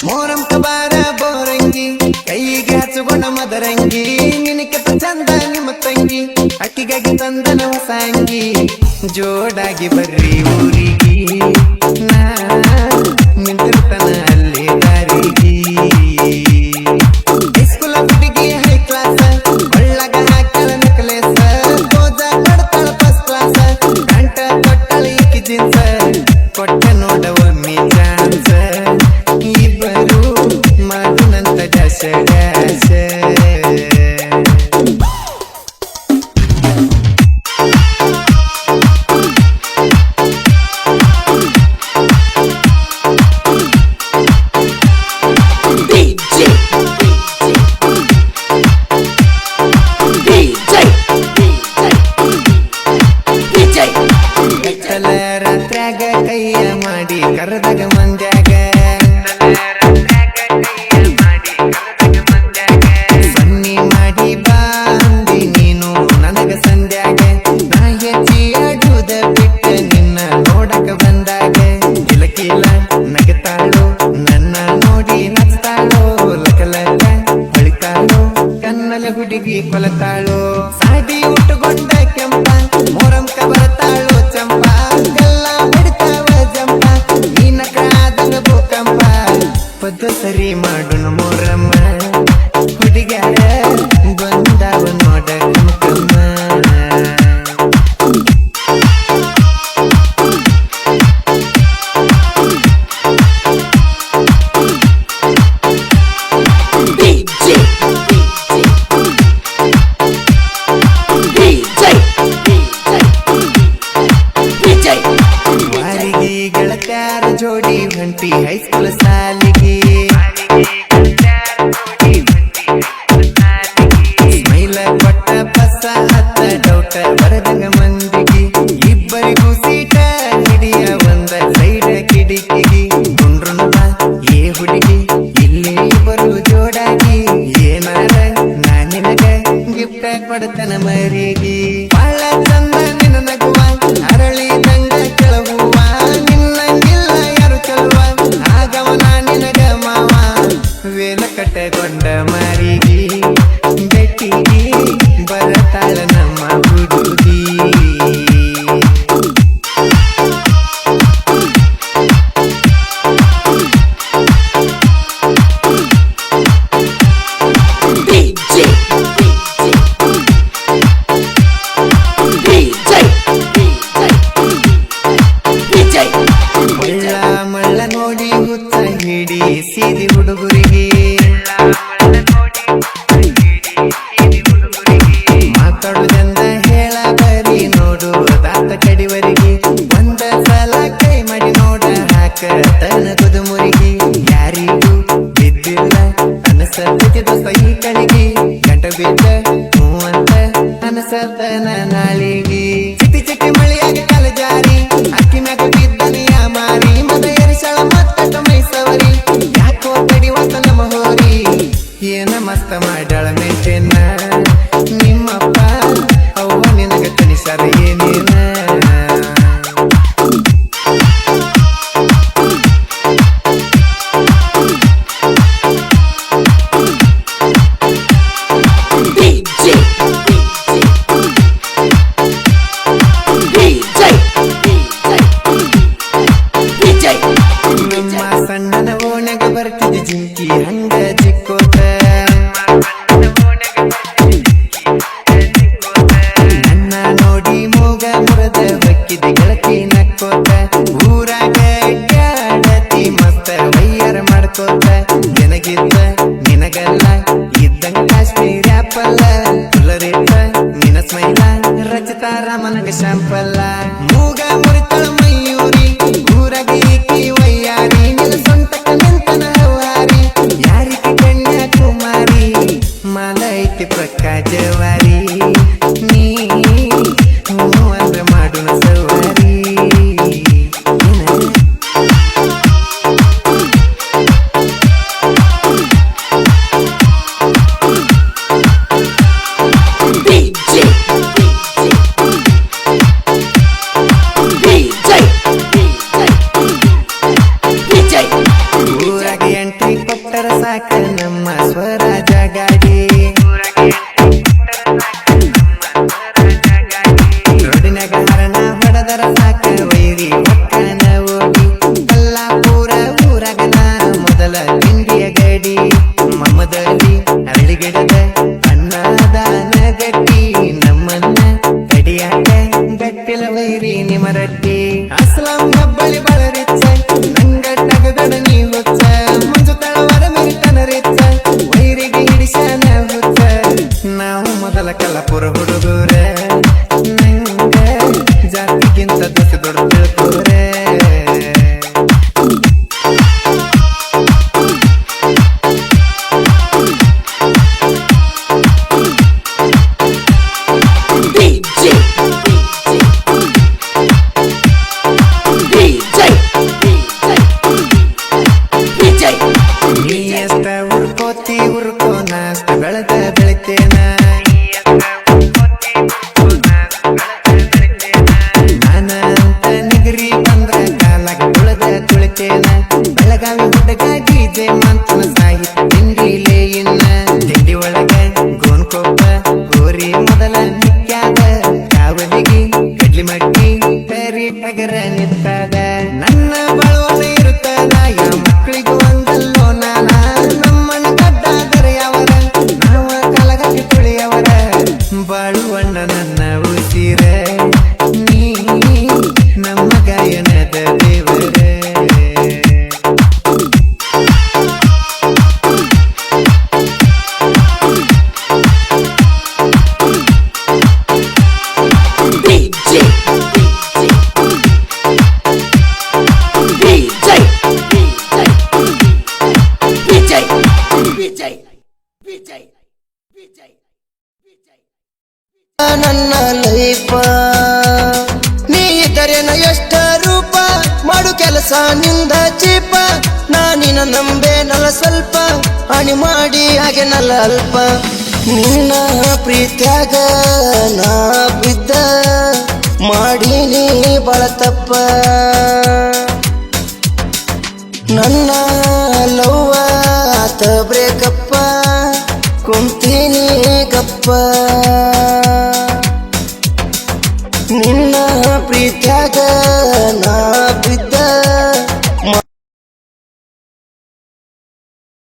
ಮೋರಂ ಕಬಾರ ಬೋರಂಗಿ ಕೈಗೆ ಹಚ್ಚುಗೊಂಡ ಮದರಂಗಿ ನಿನಕ್ಕೆ ಚಂದ ನಿಮ್ಮ ತಂಗಿ ಅಕ್ಕಿಗಾಗಿ ತಂದನ ಹೊಸಂಗಿ ಜೋಡಾಗಿ ಬರ್ರಿ ಊರಿಗೆ ನಾ ನಿಂತಿರ್ತಾನ ಅಲ್ಲೇ ದಾರಿಗೆ ಹೈಸ್ಕೂಲ ಹುಡುಗಿ ಹೈ ಕ್ಲಾಸ್ ಒಳ್ಳಗ ಹಾಕಳ ನೆಕ್ಲೇಸ್ ಗೋಜ ಕೊಡ್ತಾಳ ಫಸ್ಟ್ ಕ್ಲಾಸ್ ಗಂಟ ಕೊಟ್ಟಳ ಈಕಿ ಜೀನ್ಸ್ ಕೊಟ್ಟ ನೋಡ ಒಮ್ಮೆ ಚಾನ್ಸ್ ಇಬ್ಬರು ಮಗುನಂತ ಡ್ಯಾಶ ಡ್ಯಾಶ ರಾತ್ರ್ಯಾಗ ಕೈಯ ಮಾಡಿ ಕರೆದಾಗ ಮಂದ್ಯಾಗ ಸನ್ನಿ ಮಾಡಿ ಬಾಂದಿ ನೀನು ನನಗ ಸಂಧ್ಯಾಗ ನಾ ಹೆಚ್ಚಿ ಆಡುವುದ ಬಿಟ್ಟ ನಿನ್ನ ನೋಡಕ ಬಂದಾಗ ಇಲಕಿಲ ನಗತಾಳು ನನ್ನ ನೋಡಿ ನಗ್ತಾಳೋ ಲಕಲಕ ಹೊಳಿತಾಳೋ ಕನ್ನಲ ಹುಡುಗಿ ಕೊಲತಾಳೋ ಸಾಡಿ ಉಟ್ಟುಕೊಂಡ ಕೆಂಪ ಮೋರಂಕ ಬರ್ತಾಳೋ ಚಂಪ ಗಲ್ಲ ಬಿಡ್ತಾವ ಜಂಪ ನೀನ ಕಾದಂಗ ಭೂಕಂಪ ಪದ ಸರಿ ಮಾಡುಣ ಮೋರಮ್ಮ ಹುಡುಗ್ಯಾರ ಬಂದಾವ ನೋಡ ಕಮ್ಮ ವಾರಿಗೆ ಗೆಳತ್ಯಾರ ಜೋಡಿ ಹೊಂಟಿ ಹೈಸ್ಕೂಲ್ ಸಾಲಿಗೆ ಸ್ಮೈಲ ಕೊಟ್ಟ ಪಸ ಹತ್ತ ಡೌಟ ಬರದಂಗ ಮಂದಿಗೆ ಇಬ್ಬರಿಗೂ ಸೀಟ ಹಿಡಿಯ ಒಂದ ಸೈಡ ಕಿಡಿಕಿಗಿ ಗುಂಡ್ರುನಲ್ಲ ಏ ಹುಡುಗಿ ಇಲ್ಲಿ ಇಬ್ಬರು ಜೋಡಾಗಿ ಏನಾರ ನಾ ನಿನಗ ಗಿಫ್ಟ ಕೊಡ್ತನ ಮರಿಗೆ ಬಾಳ ಚಂದ ನಿನ್ನ ನಗುವ ಅರಳಿದಂಗ ಕೆಳಗುವ ನಿನ್ನಂಗಿಲ್ಲ ಯಾರು ಚೆಲುವ ಆಗವನ ನಿನಗ ಮಾವ ವೇಲ ಕಟ್ಟಗೊಂಡ ಮಾರಿಗೆ ಬೆಟ್ಟಿಗೆ ಬರತಾಳ ನಮ್ಮ ಹುಡುಗಿ ಮಳ್ಳ ನೋಡಿ ಹುತ್ತ ಹಿಡಿ ಸೀದಿ ಹುಡುಗರಿಗೆ ಮಾತಾಡುದಂದ ಹೇಳ ಬರಿ ನೋಡು ದಾತ ಕಡಿವರಿಗೆ ಒಂದ ಸಲ ಕೈ ಮಾಡಿ ನೋಡ ಹಾಕ ತನ ಕುದುಮುರಿಗೆ ಯಾರಿಗೂ ಬಿದ್ದಿಲ್ಲ ಅನಸತ್ತಿದ ಸೈ ಕಳಿಗೆ ಗಂಟ ಬಿದ್ದ ಅಂತ ಅನಸತನ ನಾಳಿಗೆ ಚಿಟಿ ಚಿಟಿ ಮಳೆಯಾಗ ಕಾಲ ಜಾರಿ ಅಕ್ಕಿ ಮ್ಯಾಗ ಬಿದ್ದನಿಯ ಮಾರಿ ಮದ ಎರಿಸಳ ಮತ್ತ ಮೈಸವರಿ ಯಾಕೋ ತಡಿವತ್ತ ನಮ್ಮ ಹೋರಿ ಏನ ಮಸ್ತ ಮಾಡಳ ಮೆಂಟೆನ ನಿಮ್ಮಪ್ಪ ಅವ್ವ ನಿನಗ ತನಿಸರ ಏನೇನ ನಮ್ಮ ಸಣ್ಣನ ಓಣೆಗ ಬರ್ತಿದ್ದ ಜಿಂಕಿ ಹಂಗ ಜಿಕ್ಕೋತ ನನ್ನ ನೋಡಿ ಮೂಗ ಮುರದ ಬಕ್ಕಿದ ಗೆಳತಿ ನಕ್ಕೋತ ಊರಾಗ ಅಡ್ಡಾಡತಿ ಮಸ್ತ ವೈಯರ ಮಾಡ್ಕೋತ ನಿನಗಿದ್ದ ನಿನಗಲ್ಲ ಇದ್ದಂಗ ಕಾಶ್ಮೀರ ಆಪಲ್ಲ ಕುಲರಿತ್ತ ನಿನ ಸ್ಮೈಲ ರಚಿತಾರ ಮನಗ ಶಾಂಪಲ್ಲ ಮೂಗ ಮುರಿತಳ ಮಯೂರಿ ಊರಾಗ ಈಕಿ ವಯ್ಯಾರಿ ನಿನ್ನ ಸ್ವಂತಕ ನಿಂತನ ಹವಾರಿ ಯಾರಿಗೆ ಕನ್ಯಾಕುಮಾರಿ ಕೊಟ್ಟರ ಸಾಕ ನಮ್ಮ ಸ್ವರಾಜ ಗಾಡಿ ರೋಡಿನಾಗ ಹರಣ ಹೊಡೆದರ ಸಾಕ ವೈರಿ ಒಕ್ಕನ ಓಡಿ ಕಲ್ಲಾಪುರ ಊರಾಗನ ಮೊದಲ ತಿಂಡಿಯ ಗಡಿ ಮಮದಲ್ಲಿ ಅರಳಿಗಿಡದ ಅನ್ನದಾನ ಗಟ್ಟಿ ನಮ್ಮನ್ನ ಕಡಿಯಾಕ ಗಟ್ಟಿಲ ವೈರಿ ನಿಮರಟ್ಟಿ ಅಸ್ಲಾಂ ಹಬ್ಬಳಿ ಬಳರಿಚ್ಚ ನಂಗ ಟಗದಡ ನೀ ಹುಚ್ಚ ಮುಂಜು ತಳವರ ಮಿರಿತನ ರಿಚ್ಚ ವೈರಿಗೆ ಹಿಡಿಸನ ಹುಚ್ಚ ನಾವು ಮೊದಲ ಕಲಪುರ ಹುಡುಗರ ನಂಗ ಜಾತಿಗಿಂತ ದೋಸ್ತಿ ದೊಡ್ಡ ತಿಳ್ಕೋರೆ ನೀ ಎಷ್ಟ ಉರ್ಕೋತಿ ಉರ್ಕೋ ನಾಷ್ಟ ಬೆಳೆದ ಬೆಳಿತೇನ ನಾನ ಅಂತ ನಿಗರಿ ಬಂದ್ರ ಕಾಲಾಗ ತುಳದ ತುಳಿತೇನ ಬೆಳಗಾವಿ ಹುಡುಗ ಗೀಜೆ ಮಂತನ ಸಾಹಿತ್ಯ ತಿಂಡಿಲೇ ಇನ್ನ ತಿಂಡಿ ಒಳಗ ಗೋನ್ಕೊಪ್ಪ ಗೋರಿ ಮೊದಲ ನಿತ್ಯಾದ ಕಾವಲಿಗಿ ಕಡ್ಲಿ ಮಟ್ಟಿ ಕರಿ ಟಗರ ನಿತ್ತಾದ ನನ್ನ ಬಳವನ ಇರುತ್ತದ ಯಾ ಮಕ್ಕಳಿಗೂ ಒಂದಲ್ಲೋ ನಾನ ನಮ್ಮನ್ನ ಗಡ್ಡಾದರೆ ಅವರ ನಾವ ಕಲಗಟ್ಟಿ ತುಳಿಯವರ ಬಾಳುವಣ್ಣ ನನ್ನ ಉಸಿರ ನೀ ನಮ್ಮ ಗಾಯನದ ದೇವರೇ ನನ್ನ ಲೈಫ ನೀ ಇದ್ದರೇನ ಎಷ್ಟ ರೂಪ ಮಾಡು ಕೆಲಸ ನಿಂದ ಚೀಪ ನಾನಿನ ನಂಬೇನಲ್ಲ ಸ್ವಲ್ಪ ಹಣಿ ಮಾಡಿ ಹಾಗೆ ನಲ್ಲ ಅಲ್ಪ ನಿನ್ನ ಪ್ರೀತ್ಯಾಗ ನಾ ಬಿದ್ದ ಮಾಡೀನಿ ಬಾಳ ತಪ್ಪ ನನ್ನ ಲವ್ವ ಆತ ಬ್ರೇಕಪ್ಪ ಕುಂತೀನಿ ಗಪ್ಪ ನಿನ್ನ ಪ್ರೀತ್ಯಾಗ ನಾ